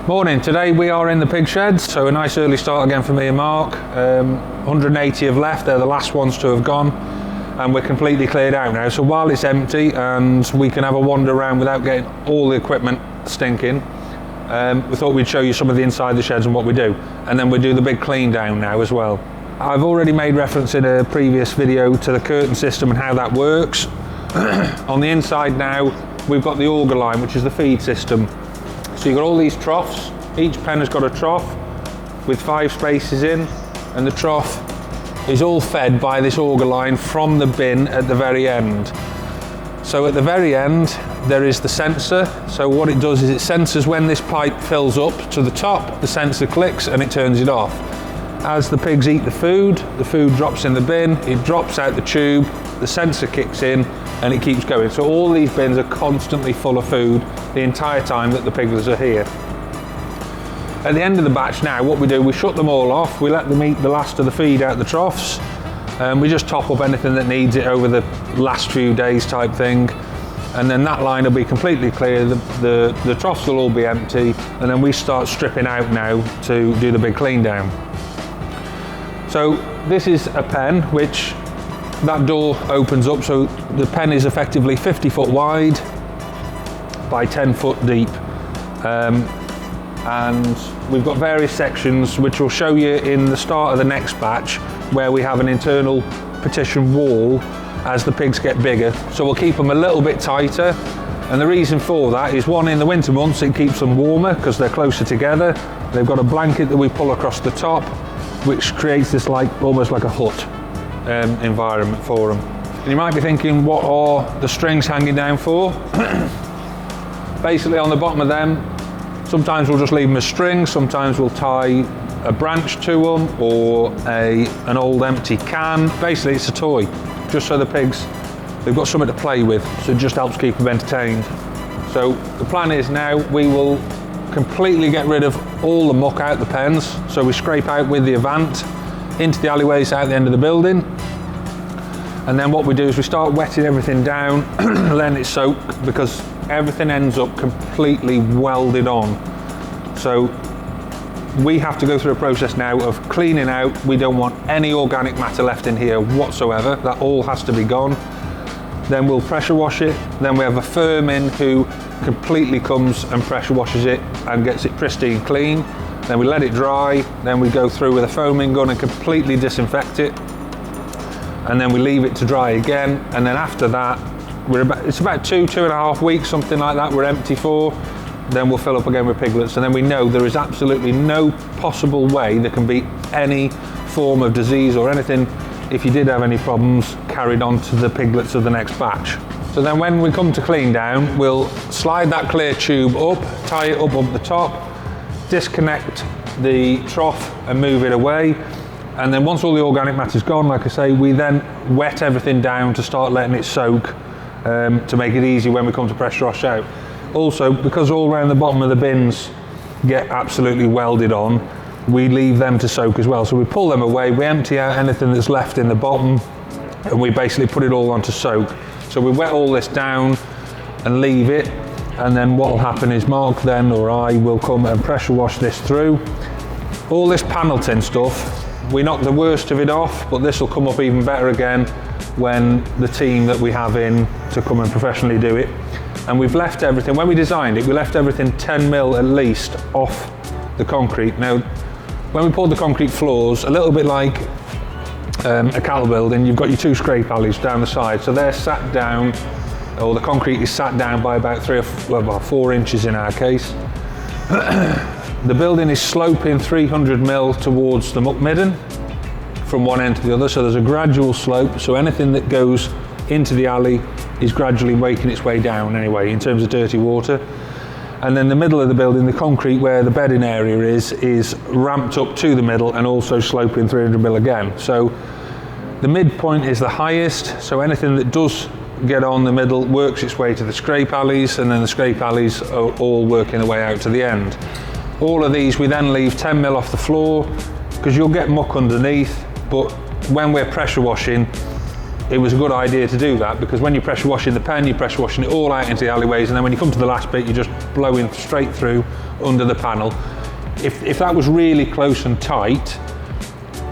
Morning, today we are in the pig sheds, so a nice early start again for me and Mark. 180 have left, they're the last ones to have gone, and we're completely cleared out now. So while it's empty and we can have a wander around without getting all the equipment stinking, we thought we'd show you some of the inside of the sheds and what we do, and then we'll do the big clean down now as well. I've already made reference in a previous video to the curtain system and how that works. On the inside now, we've got the auger line, which is the feed system. So you've got all these troughs. Each pen has got a trough with 5 spaces in, and the trough is all fed by this auger line from the bin at the very end. So at the very end there is the sensor. So what it does is it senses when this pipe fills up to the top, the sensor clicks and it turns it off. As the pigs eat the food drops in the bin, it drops out the tube, the sensor kicks in and it keeps going. So all these bins are constantly full of food the entire time that the piglets are here. At the end of the batch now, what we do, we shut them all off, we let them eat the last of the feed out the troughs, and we just top up anything that needs it over the last few days type thing, and then that line will be completely clear, the troughs will all be empty, and then we start stripping out now to do the big clean down. So this is a pen which that door opens up, so the pen is effectively 50 foot wide by 10 foot deep, and we've got various sections which we'll show you in the start of the next batch, where we have an internal partition wall as the pigs get bigger, so we'll keep them a little bit tighter. And the reason for that is, one, in the winter months it keeps them warmer because they're closer together. They've got a blanket that we pull across the top which creates this almost like a hut environment for them. And you might be thinking, what are the strings hanging down for? Basically on the bottom of them, sometimes we'll just leave them as strings, sometimes we'll tie a branch to them or an old empty can. Basically it's a toy, just so the pigs, they've got something to play with, so it just helps keep them entertained. So the plan is now we will completely get rid of all the muck out the pens, so we scrape out with the Avant into the alleyways out the end of the building, and then what we do is we start wetting everything down, letting it soak, because everything ends up completely welded on. So we have to go through a process now of cleaning out. We don't want any organic matter left in here whatsoever, that all has to be gone. Then we'll pressure wash it, then we have a firm in who completely comes and pressure washes it and gets it pristine clean. Then we let it dry, then we go through with a foaming gun and completely disinfect it, and then we leave it to dry again, and then after that it's about 2.5 weeks, something like that, we're empty for. Then we'll fill up again with piglets, and then we know there is absolutely no possible way there can be any form of disease or anything, if you did have any problems, carried on to the piglets of the next batch. So then when we come to clean down, we'll slide that clear tube up, tie it up the top, disconnect the trough and move it away, and then once all the organic matter's gone, like I say, we then wet everything down to start letting it soak, to make it easy when we come to pressure wash out. Also, because all around the bottom of the bins get absolutely welded on, we leave them to soak as well. So we pull them away, we empty out anything that's left in the bottom, and we basically put it all on to soak. So we wet all this down and leave it, and then what will happen is Mark then, or I, will come and pressure wash this through. All this panel tin stuff, we knock the worst of it off, but this will come up even better again when the team that we have in to come and professionally do it. And we've left everything, when we designed it, we left everything 10 mil at least off the concrete. Now, when we poured the concrete floors, a little bit like a cattle building, you've got your 2 scrape alleys down the side, so they're sat down, or the concrete is sat down by about 4 inches in our case. The building is sloping 300 mil towards the muck midden from one end to the other, so there's a gradual slope, so anything that goes into the alley is gradually making its way down anyway in terms of dirty water. And then the middle of the building, the concrete where the bedding area is ramped up to the middle and also sloping 300 mil again. So the midpoint is the highest, so anything that does get on the middle works its way to the scrape alleys, and then the scrape alleys are all working their way out to the end. All of these we then leave 10 mil off the floor, because you'll get muck underneath, but when we're pressure washing, it was a good idea to do that, because when you're pressure washing the pen, you're pressure washing it all out into the alleyways, and then when you come to the last bit, you're just blowing straight through under the panel. If that was really close and tight,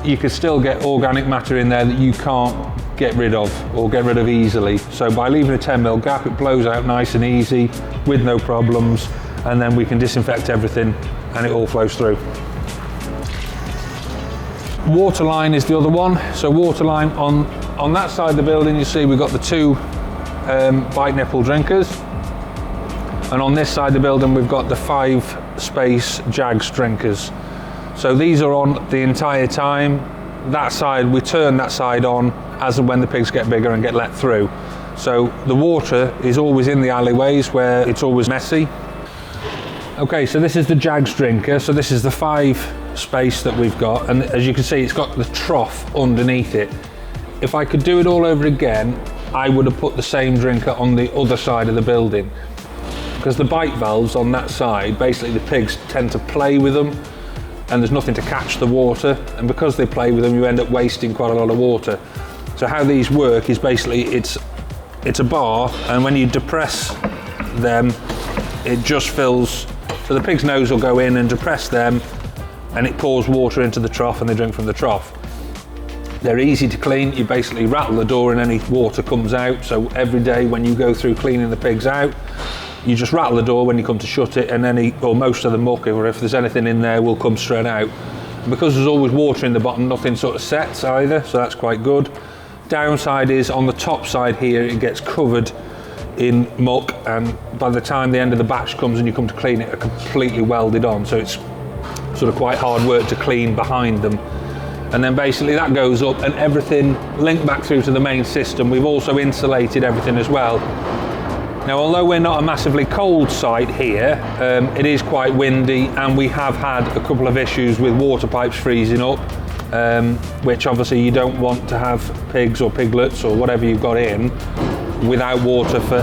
you could still get organic matter in there that you can't get rid of or get rid of easily. So by leaving a 10mm gap, it blows out nice and easy with no problems, and then we can disinfect everything and it all flows through. Water line is the other one. So water line on that side of the building, you see we've got the two bite nipple drinkers, and on this side of the building we've got the 5-space Jags drinkers. So these are on the entire time. That side, we turn that side on as and when the pigs get bigger and get let through. So the water is always in the alleyways where it's always messy. Okay, so this is the Jags drinker. So this is the 5-space that we've got, and as you can see, it's got the trough underneath it. If I could do it all over again, I would have put the same drinker on the other side of the building, because the bite valves on that side, basically the pigs tend to play with them, and there's nothing to catch the water, and because they play with them, you end up wasting quite a lot of water. So how these work is basically it's a bar, and when you depress them, it just fills. So the pig's nose will go in and depress them, and it pours water into the trough, and they drink from the trough. They're easy to clean. You basically rattle the door and any water comes out. So every day when you go through cleaning the pigs out, you just rattle the door when you come to shut it, and any or most of the muck, or if there's anything in there, will come straight out. And because there's always water in the bottom, nothing sort of sets either, so that's quite good. Downside is on the top side here, it gets covered in muck, and by the time the end of the batch comes and you come to clean it, are completely welded on, so it's sort of quite hard work to clean behind them. And then basically that goes up, and everything linked back through to the main system. We've also insulated everything as well. Now, although we're not a massively cold site here, it is quite windy, and we have had a couple of issues with water pipes freezing up, which obviously you don't want to have pigs or piglets or whatever you've got in without water for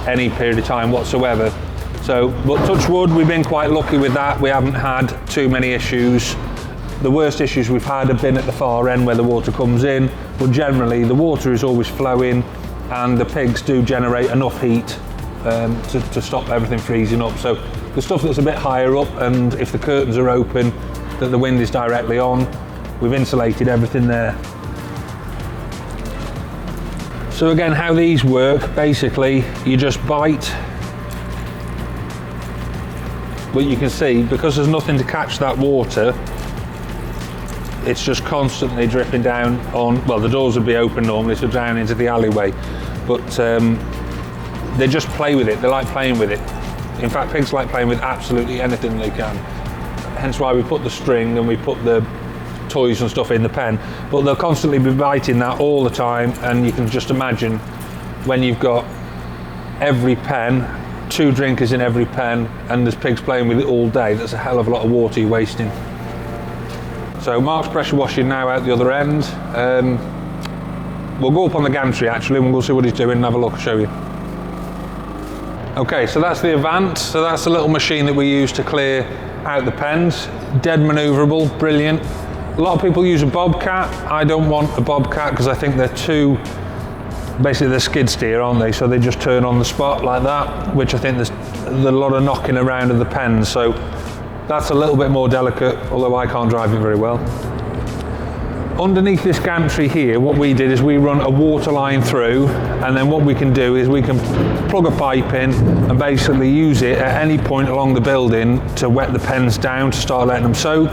any period of time whatsoever. So, but touch wood, we've been quite lucky with that. We haven't had too many issues. The worst issues we've had have been at the far end where the water comes in, but generally the water is always flowing, and the pigs do generate enough heat to stop everything freezing up. So the stuff that's a bit higher up, and if the curtains are open, that the wind is directly on, we've insulated everything there. So again, how these work, basically you just bite, but you can see, because there's nothing to catch that water, it's just constantly dripping down on, well, the doors would be open normally, so down into the alleyway, but they just play with it. They like playing with it. In fact, pigs like playing with absolutely anything they can. Hence why we put the string and we put the toys and stuff in the pen, but they'll constantly be biting that all the time, and you can just imagine when you've got every pen, 2 drinkers in every pen, and there's pigs playing with it all day, that's a hell of a lot of water you're wasting. So Mark's pressure washing now out the other end. We'll go up on the gantry actually, and we'll see what he's doing and have a look, show you. Okay, so that's the Avant. So that's the little machine that we use to clear out the pens. Dead manoeuvrable, brilliant. A lot of people use a bobcat. I don't want a bobcat because I think they're too, basically they're skid steer, aren't they? So they just turn on the spot like that, which I think there's a lot of knocking around of the pens. So that's a little bit more delicate, although I can't drive it very well. Underneath this gantry here, what we did is we run a water line through, and then what we can do is we can plug a pipe in and basically use it at any point along the building to wet the pens down to start letting them soak.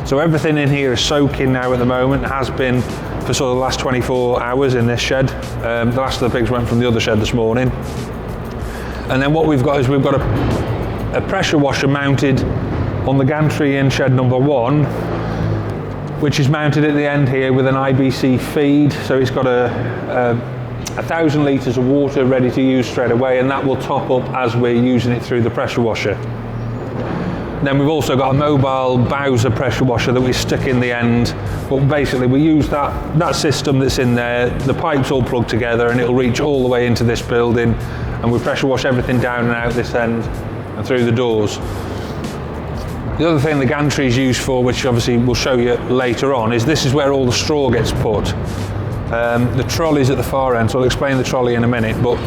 So everything in here is soaking now at the moment, has been for sort of the last 24 hours in this shed. The last of the pigs went from the other shed this morning. And then what we've got is we've got a pressure washer mounted on the gantry in shed number 1, which is mounted at the end here with an IBC feed. So it's got 1,000 litres of water ready to use straight away, and that will top up as we're using it through the pressure washer. Then we've also got a mobile Bowser pressure washer that we stick in the end, but basically we use that system that's in there, the pipes all plugged together, and it'll reach all the way into this building, and we pressure wash everything down and out this end and through the doors. The other thing the gantry is used for, which obviously we'll show you later on, is this is where all the straw gets put. The trolley's at the far end, so I'll explain the trolley in a minute, but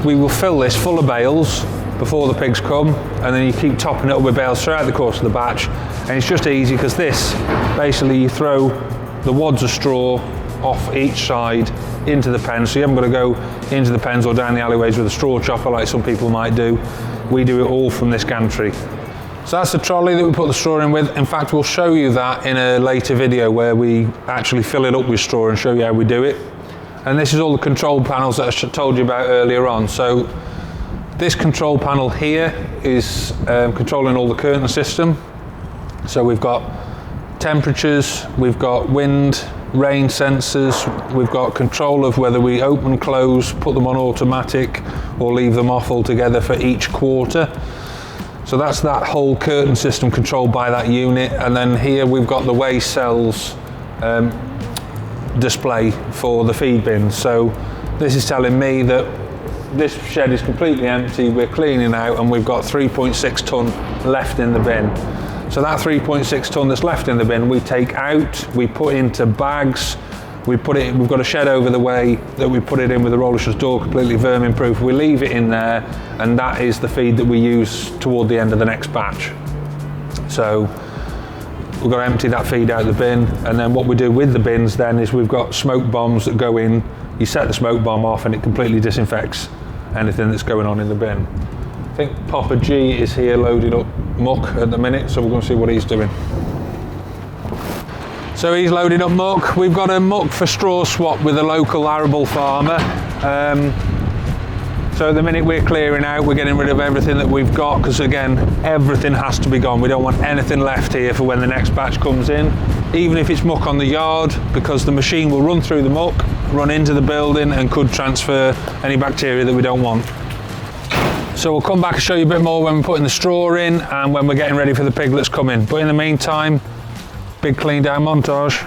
we will fill this full of bales before the pigs come, and then you keep topping it up with bales throughout the course of the batch. And it's just easy because this, basically you throw the wads of straw off each side into the pen, so you haven't got to go into the pens or down the alleyways with a straw chopper like some people might do. We do it all from this gantry. So that's the trolley that we put the straw in with. In fact, we'll show you that in a later video where we actually fill it up with straw and show you how we do it. And this is all the control panels that I told you about earlier on. So this control panel here is controlling all the curtain system. So we've got temperatures, we've got wind, rain sensors, we've got control of whether we open, close, put them on automatic or leave them off altogether for each quarter. So that's that whole curtain system controlled by that unit. And then here we've got the weigh cells display for the feed bins. So this is telling me that this shed is completely empty, we're cleaning out, and we've got 3.6 tonne left in the bin. So that 3.6 tonne that's left in the bin, we take out, we put into bags, we've got a shed over the way that we put it in with a roller shutter door, completely vermin proof. We leave it in there, and that is the feed that we use toward the end of the next batch. So we've got to empty that feed out of the bin, and then what we do with the bins then is we've got smoke bombs that go in. You set the smoke bomb off and it completely disinfects anything that's going on in the bin. I think Papa G is here loading up muck at the minute, so we're going to see what he's doing. So he's loading up muck. We've got a muck for straw swap with a local arable farmer. So the minute we're clearing out, we're getting rid of everything that we've got, because again, everything has to be gone. We don't want anything left here for when the next batch comes in, even if it's muck on the yard, because the machine will run through the muck, run into the building, and could transfer any bacteria that we don't want. So we'll come back and show you a bit more when we're putting the straw in and when we're getting ready for the piglets coming. But in the meantime, big clean down montage.